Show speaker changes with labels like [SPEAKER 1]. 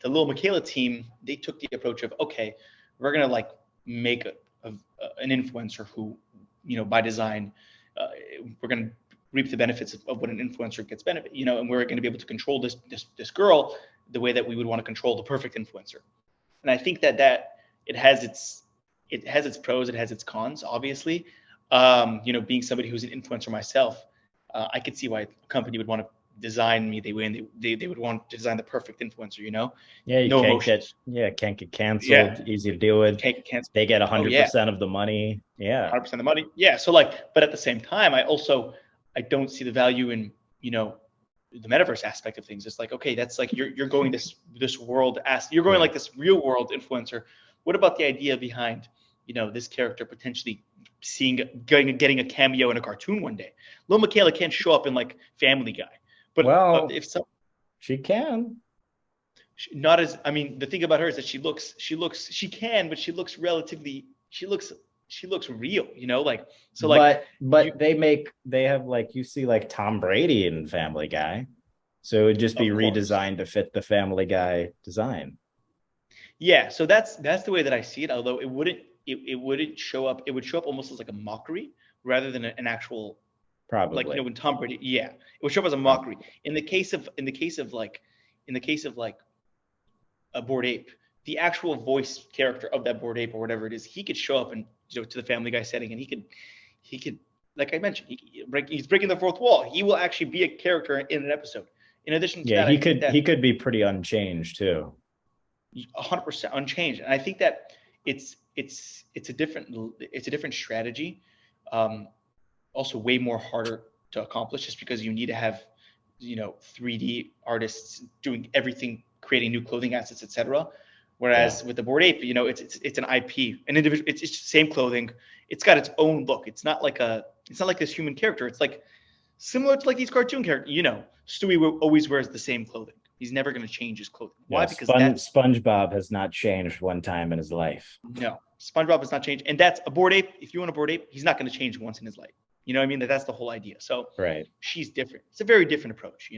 [SPEAKER 1] the Lil Miquela team, they took the approach of, okay, we're gonna like make an influencer who, by design, we're gonna reap the benefits of what an influencer gets benefit, and we're gonna be able to control this girl the way that we would want to control the perfect influencer. And I think that it has its pros, it has its cons, obviously. Being somebody who's an influencer myself, I could see why a company would want to design me. They would want to design the perfect influencer.
[SPEAKER 2] Yeah, you
[SPEAKER 1] No
[SPEAKER 2] can't
[SPEAKER 1] emotions.
[SPEAKER 2] get canceled.
[SPEAKER 1] Yeah,
[SPEAKER 2] Easy to deal with.
[SPEAKER 1] can't cancel.
[SPEAKER 2] They get
[SPEAKER 1] Oh yeah,
[SPEAKER 2] 100% of the money. Yeah.
[SPEAKER 1] 100% of the money. Yeah. So like, but at the same time, I don't see the value in the metaverse aspect of things. It's like, okay, that's like you're going this world you're going like this real world influencer. What about the idea behind this character potentially getting a cameo in a cartoon one day? Lil Miquela can't show up in like Family Guy, but
[SPEAKER 2] Well,
[SPEAKER 1] if so,
[SPEAKER 2] she can.
[SPEAKER 1] not as I mean, the thing about her is that she can, but she looks real, like so like
[SPEAKER 2] But they have like you see like Tom Brady in Family Guy. So it would just be
[SPEAKER 1] of course.
[SPEAKER 2] redesigned to fit the Family Guy design.
[SPEAKER 1] Yeah, so that's the way that I see it. Although it wouldn't show up. It would show up almost as like a mockery rather than an actual, like
[SPEAKER 2] Probably.
[SPEAKER 1] when Tom Brady. Yeah, it would show up as a mockery. In the case of like a Bored Ape, the actual voice character of that Bored Ape or whatever it is, he could show up and to the Family Guy setting, and he could like I mentioned, he's breaking the fourth wall. He will actually be a character in an episode. In addition to
[SPEAKER 2] Yeah,
[SPEAKER 1] that, I think
[SPEAKER 2] he
[SPEAKER 1] that
[SPEAKER 2] could be pretty unchanged too.
[SPEAKER 1] 100% unchanged. And I think that it's a different strategy. Also way more harder to accomplish just because you need to have 3D artists doing everything, creating new clothing assets, etc. Whereas with the Bored Ape, it's an IP, an individual. It's the same clothing. It's got its own look. It's not like this human character. It's like similar to like these cartoon characters. Stewie always wears the same clothing. He's never going to change his clothing.
[SPEAKER 2] Yeah,
[SPEAKER 1] Why? Because that's
[SPEAKER 2] SpongeBob has not changed one time in his life.
[SPEAKER 1] no, SpongeBob has not changed, and that's a Bored Ape. If you want a Bored Ape, he's not going to change once in his life. You know what I mean? That's the whole idea. So
[SPEAKER 2] Right.
[SPEAKER 1] she's different. It's a very different approach.